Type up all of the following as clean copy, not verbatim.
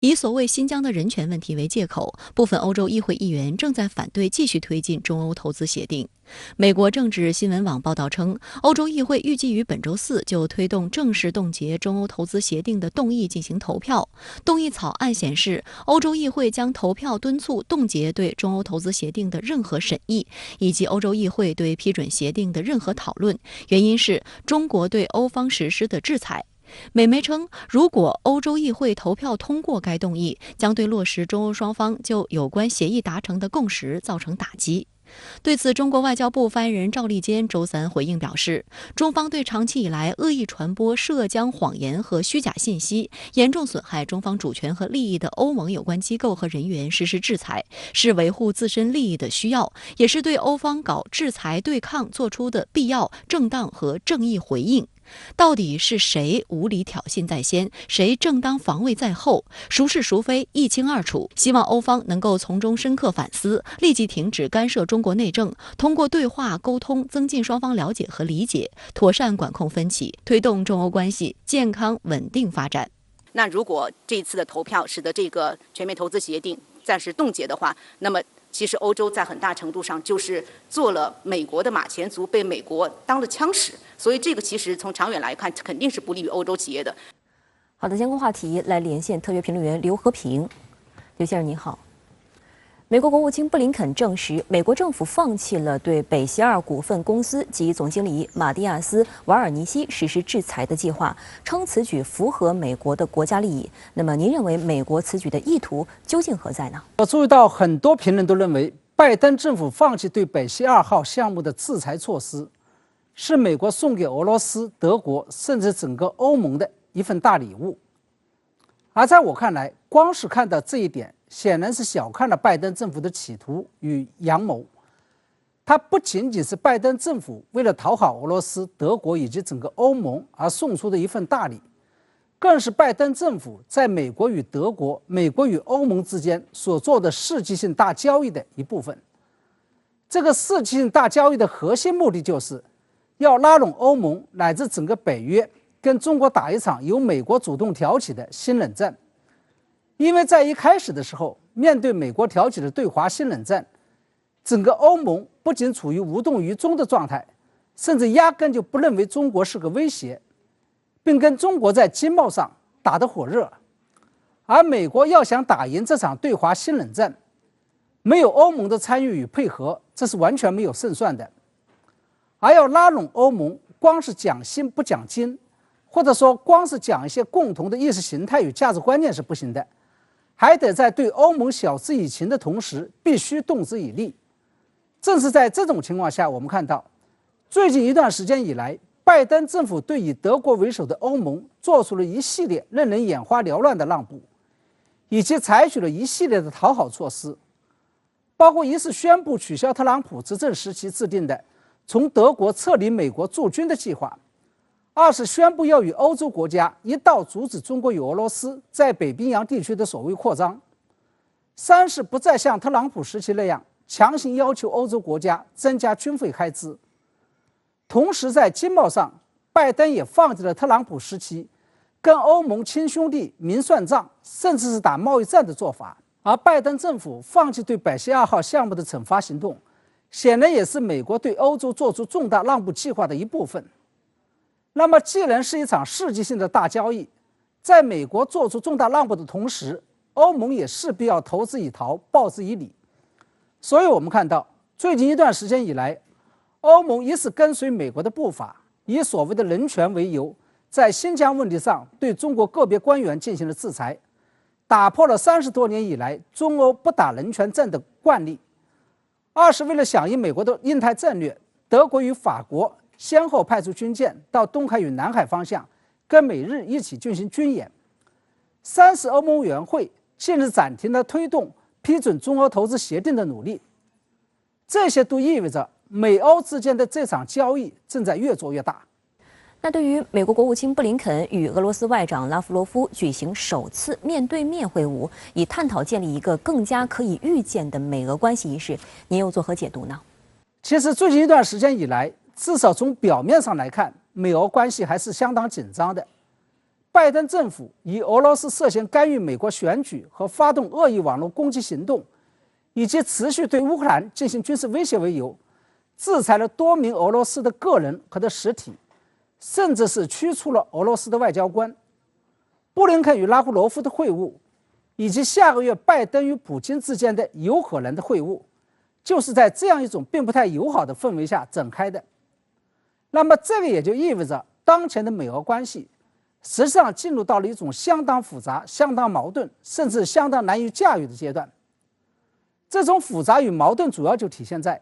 以所谓新疆的人权问题为借口，部分欧洲议会议员正在反对继续推进中欧投资协定。美国政治新闻网报道称，欧洲议会预计于本周四就推动正式冻结中欧投资协定的动议进行投票。动议草案显示，欧洲议会将投票敦促冻结对中欧投资协定的任何审议，以及欧洲议会对批准协定的任何讨论。原因是中国对欧方实施的制裁。美媒称，如果欧洲议会投票通过该动议，将对落实中欧双方就有关协议达成的共识造成打击。对此，中国外交部发言人赵立坚周三回应表示，中方对长期以来恶意传播涉疆谎言和虚假信息，严重损害中方主权和利益的欧盟有关机构和人员实施制裁，是维护自身利益的需要，也是对欧方搞制裁对抗做出的必要、正当和正义回应。到底是谁无理挑衅在先，谁正当防卫在后，孰是孰非一清二楚。希望欧方能够从中深刻反思，立即停止干涉中国内政，通过对话沟通增进双方了解和理解，妥善管控分歧，推动中欧关系健康稳定发展。那如果这一次的投票使得这个全面投资协定暂时冻结的话，那么其实欧洲在很大程度上就是做了美国的马前卒，被美国当了枪使，所以这个其实从长远来看肯定是不利于欧洲企业的。好的，相关话题来连线特约评论员刘和平。刘先生您好。美国国务卿布林肯证实，美国政府放弃了对北溪二股份公司及总经理马蒂亚斯·瓦尔尼西实施制裁的计划，称此举符合美国的国家利益。那么，您认为美国此举的意图究竟何在呢？我注意到很多评论都认为，拜登政府放弃对北溪2号项目的制裁措施，是美国送给俄罗斯、德国甚至整个欧盟的一份大礼物。而在我看来，光是看到这一点，显然是小看了拜登政府的企图与阳谋。它不仅仅是拜登政府为了讨好俄罗斯、德国以及整个欧盟而送出的一份大礼，更是拜登政府在美国与德国、美国与欧盟之间所做的世纪性大交易的一部分。这个世纪性大交易的核心目的就是要拉拢欧盟乃至整个北约，跟中国打一场由美国主动挑起的新冷战。因为在一开始的时候，面对美国挑起的对华新冷战，整个欧盟不仅处于无动于衷的状态，甚至压根就不认为中国是个威胁，并跟中国在经贸上打得火热。而美国要想打赢这场对华新冷战，没有欧盟的参与与配合，这是完全没有胜算的。而要拉拢欧盟，光是讲心不讲筋，或者说光是讲一些共同的意识形态与价值观念是不行的，还得在对欧盟晓之以情的同时，必须动之以利。正是在这种情况下，我们看到最近一段时间以来，拜登政府对以德国为首的欧盟做出了一系列令人眼花缭乱的让步，以及采取了一系列的讨好措施，包括一是宣布取消特朗普执政时期制定的从德国撤离美国驻军的计划，二是宣布要与欧洲国家一道阻止中国与俄罗斯在北冰洋地区的所谓扩张，三是不再像特朗普时期那样强行要求欧洲国家增加军费开支。同时在经贸上，拜登也放弃了特朗普时期跟欧盟亲兄弟明算账，甚至是打贸易战的做法。而拜登政府放弃对北溪2号项目的惩罚行动，显然也是美国对欧洲做出重大让步计划的一部分。那么既然是一场世纪性的大交易，在美国做出重大让步的同时，欧盟也势必要投之以桃，报之以李。所以我们看到最近一段时间以来，欧盟一是跟随美国的步伐，以所谓的人权为由，在新疆问题上对中国个别官员进行了制裁，打破了30多年以来中欧不打人权战的惯例。二是为了响应美国的印太战略，德国与法国先后派出军舰到东海与南海方向，跟美日一起进行军演。三是欧盟委员会近日暂停了推动批准中欧投资协定的努力。这些都意味着美欧之间的这场交易正在越做越大。那对于美国国务卿布林肯与俄罗斯外长拉夫罗夫举行首次面对面会晤，以探讨建立一个更加可以预见的美俄关系一事，您又作何解读呢？其实最近一段时间以来，至少从表面上来看，美俄关系还是相当紧张的。拜登政府以俄罗斯涉嫌干预美国选举和发动恶意网络攻击行动，以及持续对乌克兰进行军事威胁为由，制裁了多名俄罗斯的个人和的实体，甚至是驱除了俄罗斯的外交官。布林肯与拉夫罗夫的会晤，以及下个月拜登与普京之间的有可能的会晤，就是在这样一种并不太友好的氛围下展开的。那么这个也就意味着，当前的美俄关系实际上进入到了一种相当复杂、相当矛盾，甚至相当难以驾驭的阶段。这种复杂与矛盾主要就体现在，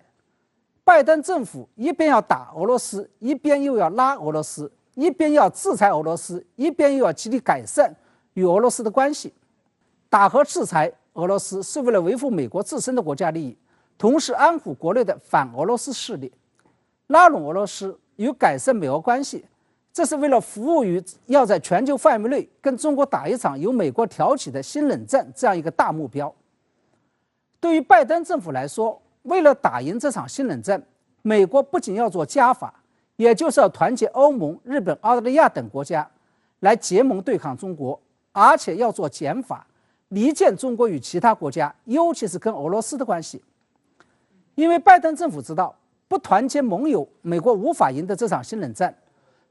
拜登政府一边要打俄罗斯，一边又要拉俄罗斯，一边要制裁俄罗斯，一边又要极力改善与俄罗斯的关系。打和制裁俄罗斯是为了维护美国自身的国家利益，同时安抚国内的反俄罗斯势力；拉拢俄罗斯与改善美俄关系，这是为了服务于要在全球范围内跟中国打一场由美国挑起的新冷战这样一个大目标。对于拜登政府来说，为了打赢这场新冷战，美国不仅要做加法，也就是要团结欧盟、日本、澳大利亚等国家来结盟对抗中国，而且要做减法，离间中国与其他国家，尤其是跟俄罗斯的关系。因为拜登政府知道，不团结盟友，美国无法赢得这场新冷战；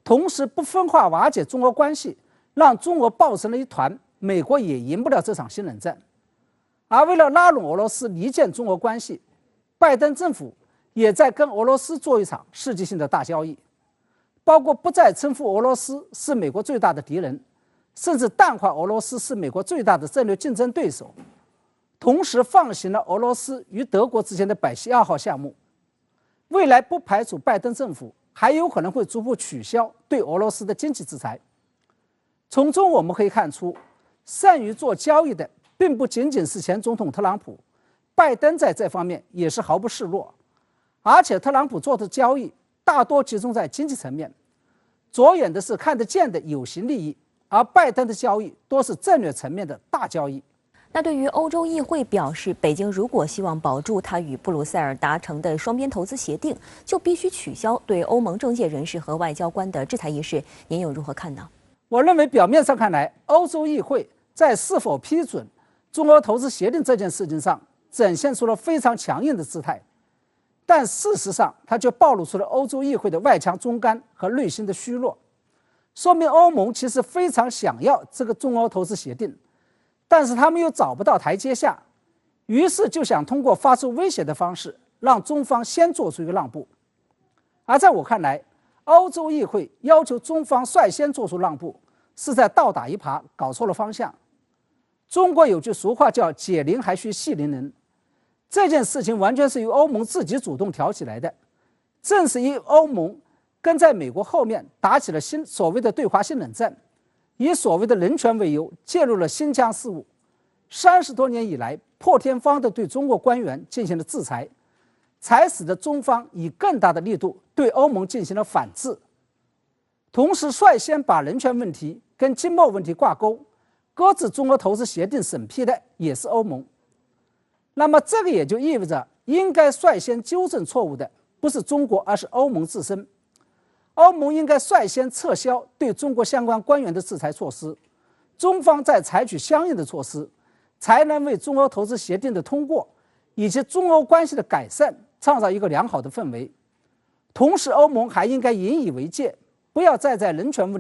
同时不分化瓦解中俄关系，让中俄抱成了一团，美国也赢不了这场新冷战。而为了拉拢俄罗斯、离间中俄关系，拜登政府也在跟俄罗斯做一场世纪性的大交易，包括不再称呼俄罗斯是美国最大的敌人，甚至淡化俄罗斯是美国最大的战略竞争对手，同时放行了俄罗斯与德国之间的北溪2号项目。未来不排除拜登政府还有可能会逐步取消对俄罗斯的经济制裁。从中我们可以看出，善于做交易的并不仅仅是前总统特朗普，拜登在这方面也是毫不示弱。而且特朗普做的交易大多集中在经济层面，着眼的是看得见的有形利益，而拜登的交易多是战略层面的大交易。那对于欧洲议会表示，北京如果希望保住它与布鲁塞尔达成的双边投资协定，就必须取消对欧盟政界人士和外交官的制裁一事，您又如何看呢？我认为表面上看来，欧洲议会在是否批准中俄投资协定这件事情上展现出了非常强硬的姿态，但事实上它却暴露出了欧洲议会的外强中干和内心的虚弱，说明欧盟其实非常想要这个中俄投资协定，但是他们又找不到台阶下，于是就想通过发出威胁的方式让中方先做出一个让步。而在我看来，欧洲议会要求中方率先做出让步，是在倒打一耙，搞错了方向。中国有句俗话叫解铃还须系铃人，这件事情完全是由欧盟自己主动挑起来的。正是因欧盟跟在美国后面打起了所谓的对华新冷战，以所谓的人权为由介入了新疆事务，30多年以来破天荒地对中国官员进行了制裁，才使得中方以更大的力度对欧盟进行了反制，同时率先把人权问题跟经贸问题挂钩，搁置中俄投资协定审批的也是欧盟。那么这个也就意味着，应该率先纠正错误的不是中国，而是欧盟自身。欧盟应该率先撤销对中国相关官员的制裁措施，中方再采取相应的措施，才能为中俄投资协定的通过以及中欧关系的改善创造一个良好的氛围。同时，欧盟还应该引以为戒，不要再在人权问题